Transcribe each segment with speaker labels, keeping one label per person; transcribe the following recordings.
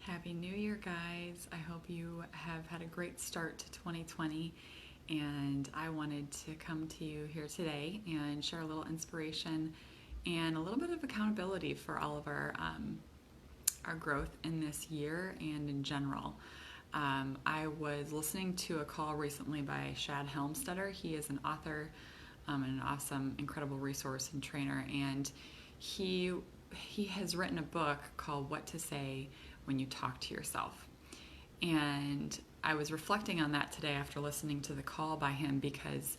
Speaker 1: Happy New Year, guys. I hope you have had a great start to 2020. And I wanted to come to you here today and share a little inspiration and a little bit of accountability for all of our growth in this year and in general. I was listening to a call recently by Shad Helmstetter. He is an author and an awesome, incredible resource and trainer. And he has written a book called What to Say When You Talk to Yourself. And I was reflecting on that today after listening to the call by him because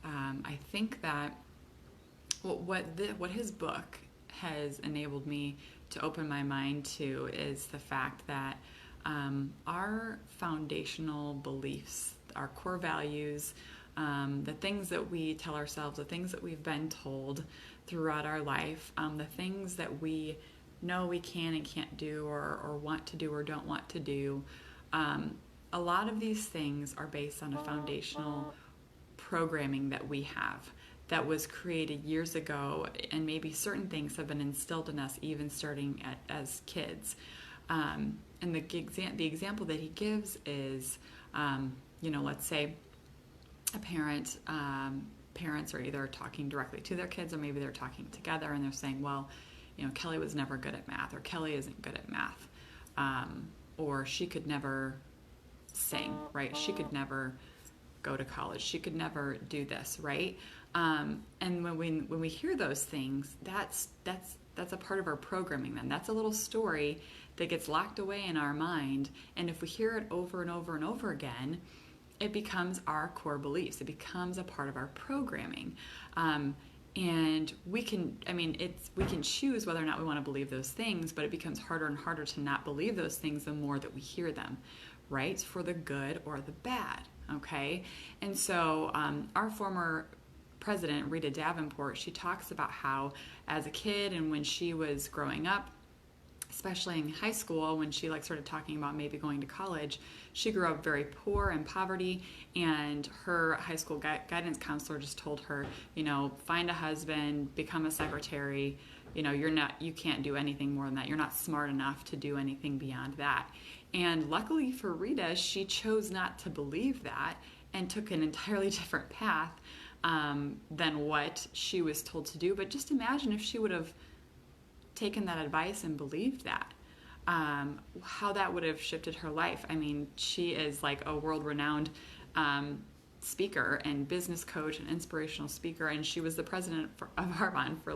Speaker 1: I think that what his book has enabled me to open my mind to is the fact that our foundational beliefs, our core values, the things that we tell ourselves, the things that we've been told throughout our life, the things that we know we can and can't do or want to do or don't want to do, a lot of these things are based on a foundational programming that we have that was created years ago, and maybe certain things have been instilled in us even starting as kids. And the example that he gives is, let's say a parents are either talking directly to their kids or maybe they're talking together and they're saying, well, Kelly was never good at math, or Kelly isn't good at math, or she could never sing, right? She could never go to college. She could never do this, right? And when we hear those things, that's a part of our programming then. That's a little story that gets locked away in our mind. And if we hear it over and over and over again, it becomes our core beliefs. It becomes a part of our programming. And we can choose whether or not we want to believe those things, but it becomes harder and harder to not believe those things the more that we hear them, right? For the good or the bad, okay? And so our former president, Rita Davenport, she talks about how as a kid and when she was growing up, especially in high school, when she started talking about maybe going to college, she grew up very poor in poverty, and her high school guidance counselor just told her, find a husband, become a secretary, you can't do anything more than that. You're not smart enough to do anything beyond that. And luckily for Rita, she chose not to believe that and took an entirely different path than what she was told to do. But just imagine if she would have taken that advice and believed that, how that would have shifted her life. I mean, she is like a world-renowned speaker and business coach and inspirational speaker, and she was the president of Arbonne for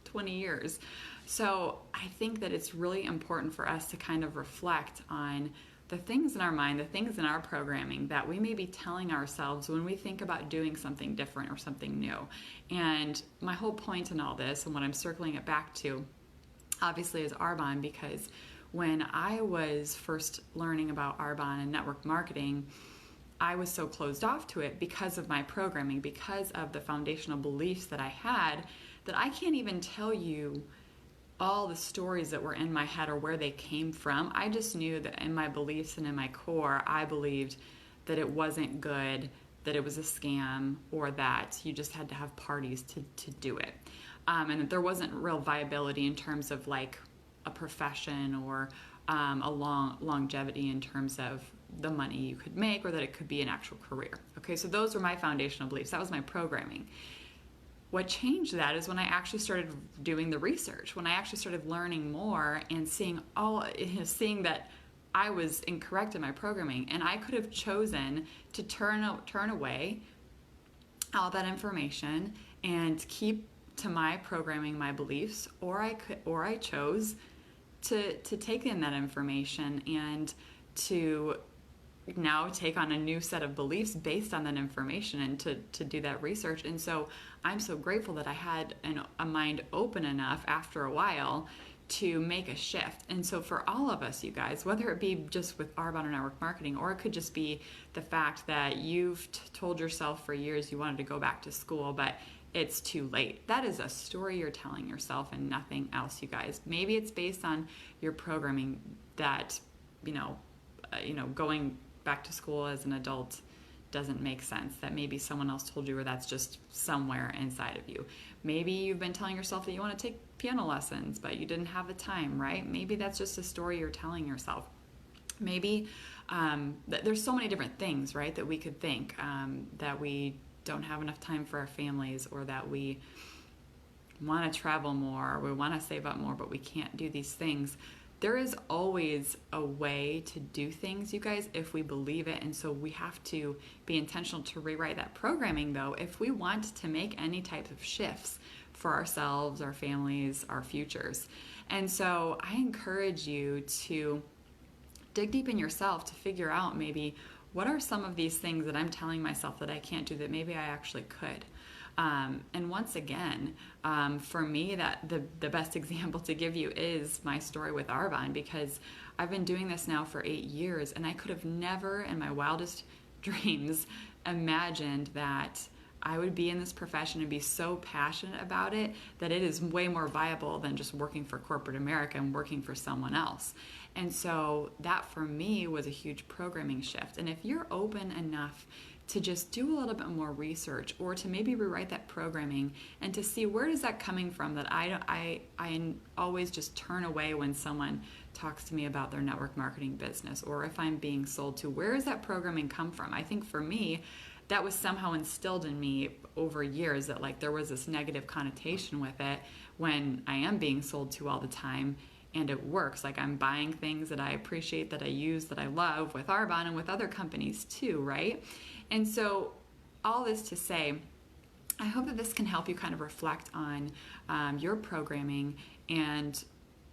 Speaker 1: 20 years. So I think that it's really important for us to kind of reflect on the things in our mind, the things in our programming that we may be telling ourselves when we think about doing something different or something new. And my whole point in all this, and what I'm circling it back to, obviously, is Arbonne, because when I was first learning about Arbonne and network marketing, I was so closed off to it because of my programming, because of the foundational beliefs that I had, that I can't even tell you all the stories that were in my head or where they came from. I just knew that in my beliefs and in my core, I believed that it wasn't good, that it was a scam, or that you just had to have parties to do it. And that there wasn't real viability in terms of a profession or a longevity in terms of the money you could make, or that it could be an actual career. Okay, so those were my foundational beliefs. That was my programming. What changed that is when I actually started doing the research, when I actually started learning more and seeing that I was incorrect in my programming, and I could have chosen to turn away all that information and keep to my programming, my beliefs, or I chose to take in that information and to now take on a new set of beliefs based on that information and to do that research. And so I'm so grateful that I had a mind open enough after a while to make a shift. And so for all of us, you guys, whether it be just with Arbonne or network marketing, or it could just be the fact that you've told yourself for years you wanted to go back to school, but it's too late. That is a story you're telling yourself and nothing else, you guys. Maybe it's based on your programming that, going back to school as an adult doesn't make sense, that maybe someone else told you, or that's just somewhere inside of you. Maybe you've been telling yourself that you want to take piano lessons, but you didn't have the time, right? Maybe that's just a story you're telling yourself. Maybe there's so many different things, right, that we could think, that we don't have enough time for our families, or that we want to travel more, or we want to save up more, but we can't do these things. There is always a way to do things, you guys, if we believe it. And so we have to be intentional to rewrite that programming, though, if we want to make any type of shifts for ourselves, our families, our futures. And so I encourage you to dig deep in yourself to figure out maybe what are some of these things that I'm telling myself that I can't do that maybe I actually could. And once again, for me, that the best example to give you is my story with Arbonne, because I've been doing this now for 8 years, and I could have never in my wildest dreams imagined that I would be in this profession and be so passionate about it that it is way more viable than just working for corporate America and working for someone else. And so that for me was a huge programming shift. And if you're open enough to just do a little bit more research, or to maybe rewrite that programming and to see where is that coming from, that I always just turn away when someone talks to me about their network marketing business, or if I'm being sold to, where does that programming come from? I think for me, that was somehow instilled in me over years, that like there was this negative connotation with it when I am being sold to all the time. And it works. Like I'm buying things that I appreciate, that I use, that I love with Arbonne and with other companies too, right? And so all this to say, I hope that this can help you kind of reflect on your programming and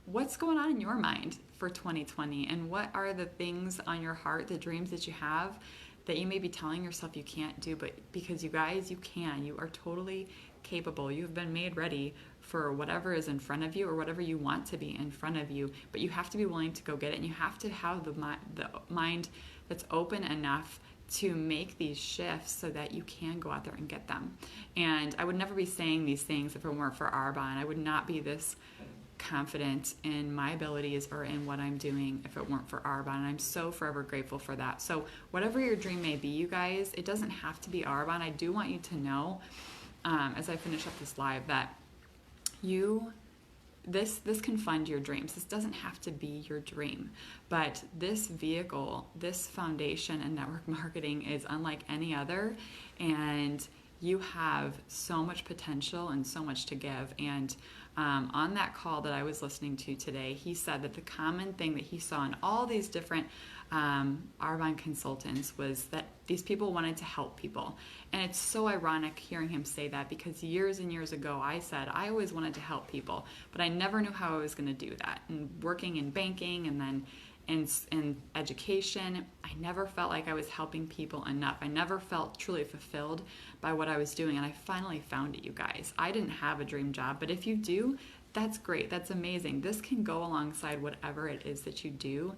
Speaker 1: what's going on in your mind for 2020, and what are the things on your heart, the dreams that you have that you may be telling yourself you can't do, but because you guys, you can. You are totally capable. You've been made ready for whatever is in front of you, or whatever you want to be in front of you, but you have to be willing to go get it, and you have to have the mind that's open enough to make these shifts so that you can go out there and get them. And I would never be saying these things if it weren't for Arbonne. I would not be this confident in my abilities or in what I'm doing if it weren't for Arbonne. And I'm so forever grateful for that. So whatever your dream may be, you guys, it doesn't have to be Arbonne. I do want you to know, as I finish up this live, that this can fund your dreams. This doesn't have to be your dream, but this vehicle, this foundation in network marketing is unlike any other, and you have so much potential and so much to give. And on that call that I was listening to today, he said that the common thing that he saw in all these different Arbonne consultants was that these people wanted to help people. And it's so ironic hearing him say that, because years and years ago I said I always wanted to help people, but I never knew how I was going to do that. And working in banking and then in education, I never felt like I was helping people enough. I never felt truly fulfilled by what I was doing, and I finally found it, you guys. I didn't have a dream job, but if you do, that's great. That's amazing. This can go alongside whatever it is that you do,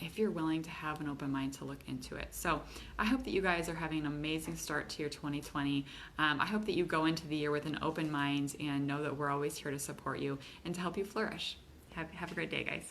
Speaker 1: if you're willing to have an open mind to look into it. So I hope that you guys are having an amazing start to your 2020. I hope that you go into the year with an open mind and know that we're always here to support you and to help you flourish. Have a great day, guys.